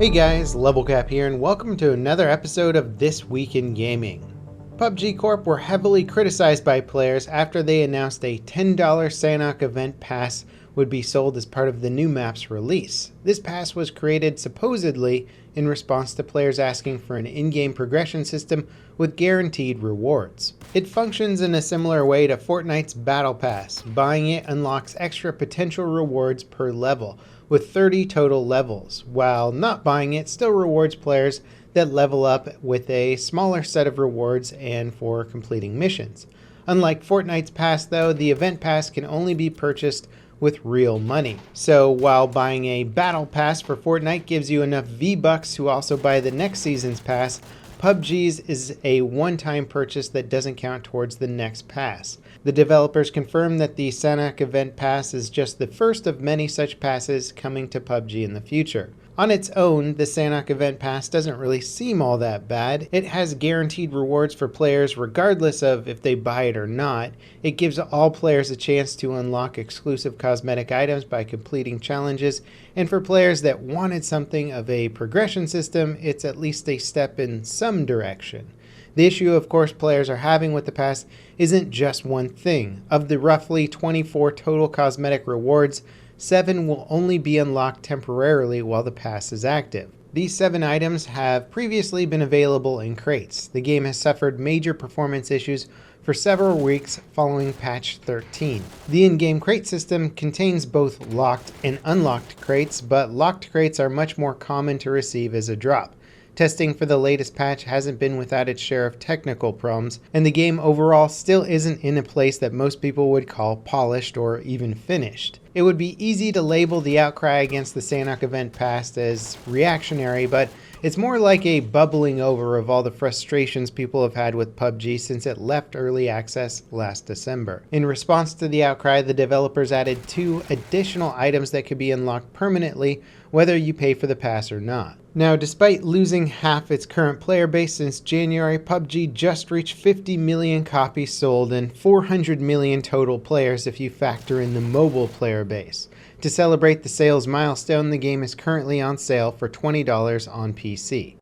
Hey guys, LevelCap here, and welcome to another episode of This Week in Gaming. PUBG Corp were heavily criticized by players after they announced a $10 SANHOK event pass would be sold as part of the new map's release. This pass was created supposedly in response to players asking for an in-game progression system with guaranteed rewards. It functions in a similar way to Fortnite's Battle Pass. Buying it unlocks extra potential rewards per level, with 30 total levels, while not buying it still rewards players that level up with a smaller set of rewards and for completing missions. Unlike Fortnite's pass though, the event pass can only be purchased with real money. So while buying a battle pass for Fortnite gives you enough V-Bucks to also buy the next season's pass, PUBG's is a one-time purchase that doesn't count towards the next pass. The developers confirmed that the SANHOK event pass is just the first of many such passes coming to PUBG in the future. On its own, the SANHOK event pass doesn't really seem all that bad. It has guaranteed rewards for players regardless of if they buy it or not. It gives all players a chance to unlock exclusive cosmetic items by completing challenges, and for players that wanted something of a progression system, it's at least a step in some direction. The issue, of course, players are having with the pass isn't just one thing. Of the roughly 24 total cosmetic rewards, 7 will only be unlocked temporarily while the pass is active. These 7 items have previously been available in crates. The game has suffered major performance issues for several weeks following patch 13. The in-game crate system contains both locked and unlocked crates, but locked crates are much more common to receive as a drop. Testing for the latest patch hasn't been without its share of technical problems, and the game overall still isn't in a place that most people would call polished or even finished. It would be easy to label the outcry against the SANHOK event pass as reactionary, but it's more like a bubbling over of all the frustrations people have had with PUBG since it left early access last December. In response to the outcry, the developers added 2 additional items that could be unlocked permanently whether you pay for the pass or not. Now, despite losing half its current player base since January, PUBG just reached 50 million copies sold and 400 million total players if you factor in the mobile player base. To celebrate the sales milestone, the game is currently on sale for $20 on PC.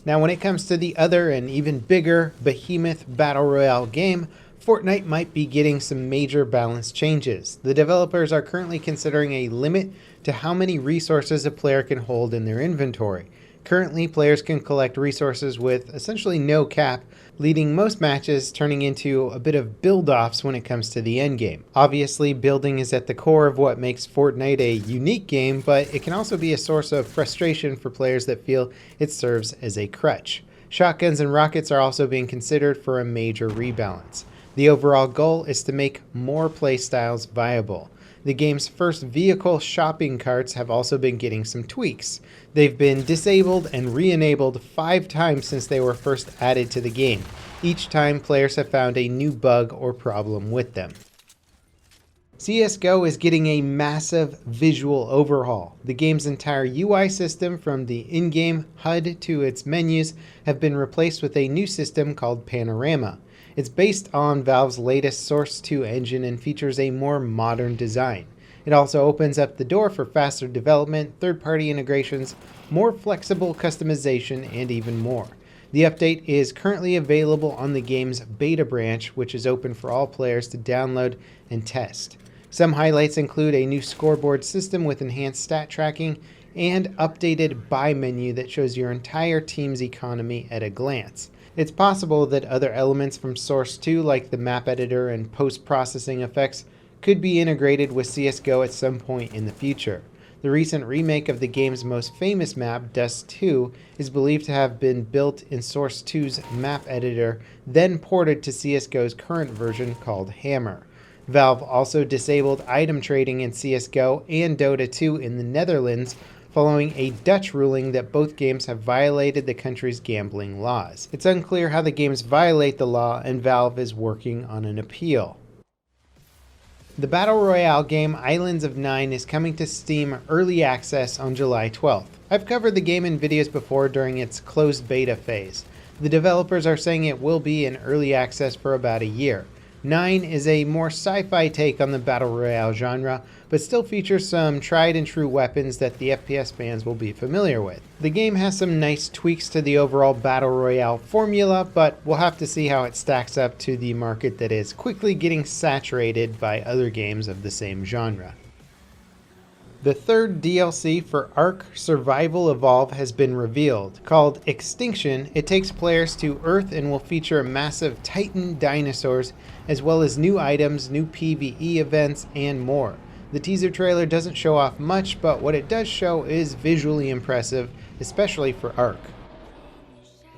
Now, when it comes to the other and even bigger behemoth battle royale game, Fortnite might be getting some major balance changes. The developers are currently considering a limit to how many resources a player can hold in their inventory. Currently, players can collect resources with essentially no cap, leading most matches turning into a bit of build-offs when it comes to the endgame. Obviously, building is at the core of what makes Fortnite a unique game, but it can also be a source of frustration for players that feel it serves as a crutch. Shotguns and rockets are also being considered for a major rebalance. The overall goal is to make more playstyles viable. The game's first vehicle shopping carts have also been getting some tweaks. They've been disabled and re-enabled 5 times since they were first added to the game. Each time, players have found a new bug or problem with them. CSGO is getting a massive visual overhaul. The game's entire UI system, from the in-game HUD to its menus, have been replaced with a new system called PANORAMA. It's based on Valve's latest Source 2 engine and features a more modern design. It also opens up the door for faster development, third-party integrations, more flexible customization, and even more. The update is currently available on the game's beta branch, which is open for all players to download and test. Some highlights include a new scoreboard system with enhanced stat tracking and updated buy menu that shows your entire team's economy at a glance. It's possible that other elements from Source 2, like the map editor and post-processing effects, could be integrated with CSGO at some point in the future. The recent remake of the game's most famous map, Dust 2, is believed to have been built in Source 2's map editor, then ported to CSGO's current version called Hammer. Valve also disabled item trading in CSGO and Dota 2 in the Netherlands, following a Dutch ruling that both games have violated the country's gambling laws. It's unclear how the games violate the law, and Valve is working on an appeal. The Battle Royale game Islands of NYNE is coming to Steam Early Access on July 12th. I've covered the game in videos before during its closed beta phase. The developers are saying it will be in early access for about a year. NYNE is a more sci-fi take on the battle royale genre, but still features some tried and true weapons that the FPS fans will be familiar with. The game has some nice tweaks to the overall battle royale formula, but we'll have to see how it stacks up to the market that is quickly getting saturated by other games of the same genre. The third DLC for Ark Survival Evolve has been revealed. Called Extinction, it takes players to Earth and will feature massive Titan dinosaurs, as well as new items, new PvE events, and more. The teaser trailer doesn't show off much, but what it does show is visually impressive, especially for Ark.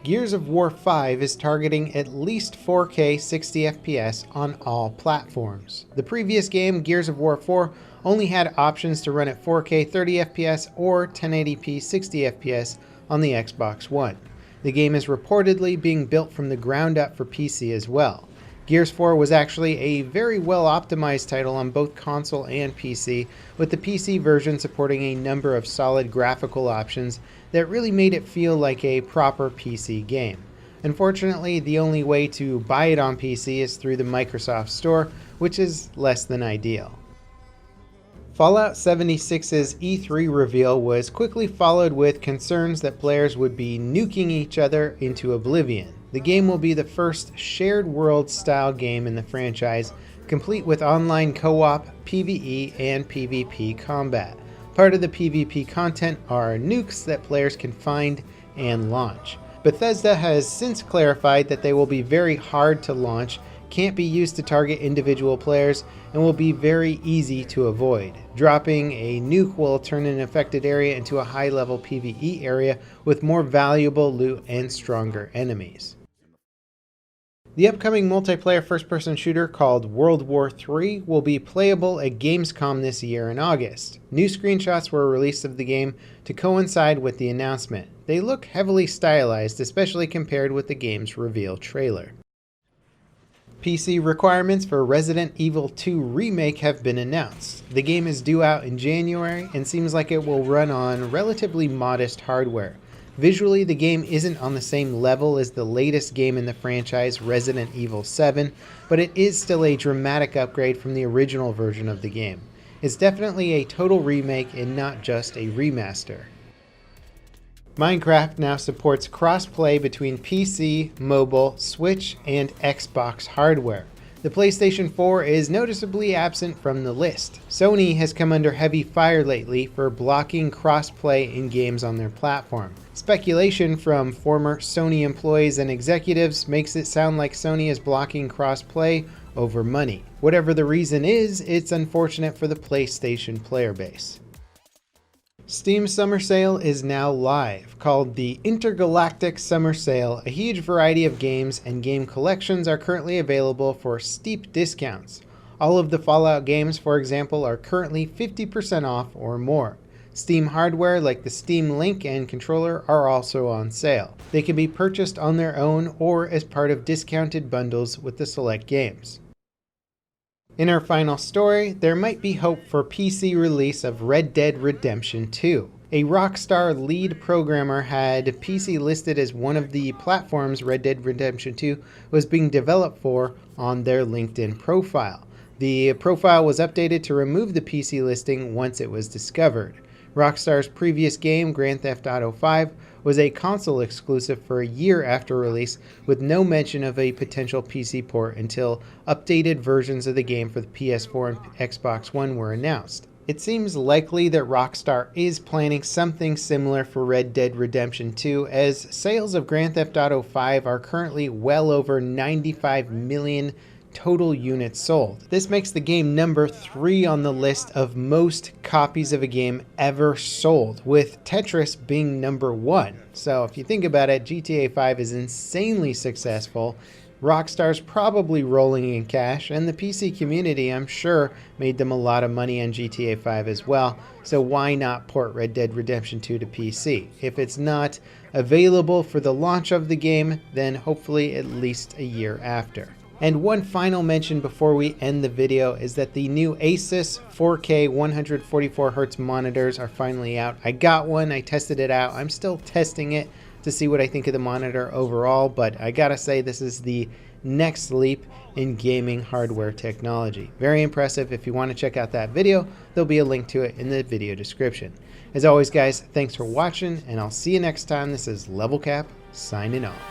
Gears of War 5 is targeting at least 4K 60 FPS on all platforms. The previous game, Gears of War 4, only had options to run at 4K 30 FPS or 1080p 60 FPS on the Xbox One. The game is reportedly being built from the ground up for PC as well. Gears 4 was actually a very well optimized title on both console and PC, with the PC version supporting a number of solid graphical options that really made it feel like a proper PC game. Unfortunately, the only way to buy it on PC is through the Microsoft Store, which is less than ideal. Fallout 76's E3 reveal was quickly followed with concerns that players would be nuking each other into oblivion. The game will be the first shared world style game in the franchise, complete with online co-op, PvE, and PvP combat. Part of the PvP content are nukes that players can find and launch. Bethesda has since clarified that they will be very hard to launch, can't be used to target individual players, and will be very easy to avoid. Dropping a nuke will turn an affected area into a high-level PvE area with more valuable loot and stronger enemies. The upcoming multiplayer first-person shooter called World War III will be playable at Gamescom this year in August. New screenshots were released of the game to coincide with the announcement. They look heavily stylized, especially compared with the game's reveal trailer. PC requirements for Resident Evil 2 Remake have been announced. The game is due out in January and seems like it will run on relatively modest hardware. Visually, the game isn't on the same level as the latest game in the franchise, Resident Evil 7, but it is still a dramatic upgrade from the original version of the game. It's definitely a total remake and not just a remaster. Minecraft now supports cross-play between PC, mobile, Switch, and Xbox hardware. The PlayStation 4 is noticeably absent from the list. Sony has come under heavy fire lately for blocking cross-play in games on their platform. Speculation from former Sony employees and executives makes it sound like Sony is blocking cross-play over money. Whatever the reason is, it's unfortunate for the PlayStation player base. Steam Summer Sale is now live. Called the Intergalactic Summer Sale, a huge variety of games and game collections are currently available for steep discounts. All of the Fallout games, for example, are currently 50% off or more. Steam hardware like the Steam Link and controller are also on sale. They can be purchased on their own or as part of discounted bundles with the select games. In our final story, there might be hope for PC release of Red Dead Redemption 2. A Rockstar lead programmer had PC listed as one of the platforms Red Dead Redemption 2 was being developed for on their LinkedIn profile. The profile was updated to remove the PC listing once it was discovered. Rockstar's previous game, Grand Theft Auto V, was a console exclusive for a year after release, with no mention of a potential PC port until updated versions of the game for the PS4 and Xbox One were announced. It seems likely that Rockstar is planning something similar for Red Dead Redemption 2, as sales of Grand Theft Auto V are currently well over 95 million total units sold. This makes the game number 3 on the list of most copies of a game ever sold, with Tetris being number 1. So if you think about it, GTA 5 is insanely successful. Rockstar's probably rolling in cash, and the PC community, I'm sure, made them a lot of money on GTA 5 as well, so why not port Red Dead Redemption 2 to PC? If it's not available for the launch of the game, then hopefully at least a year after. And one final mention before we end the video is that the new Asus 4K 144Hz monitors are finally out. I got one, I tested it out, I'm still testing it to see what I think of the monitor overall, but I gotta say this is the next leap in gaming hardware technology. Very impressive. If you want to check out that video, there'll be a link to it in the video description. As always, guys, thanks for watching, and I'll see you next time. This is Level Cap signing off.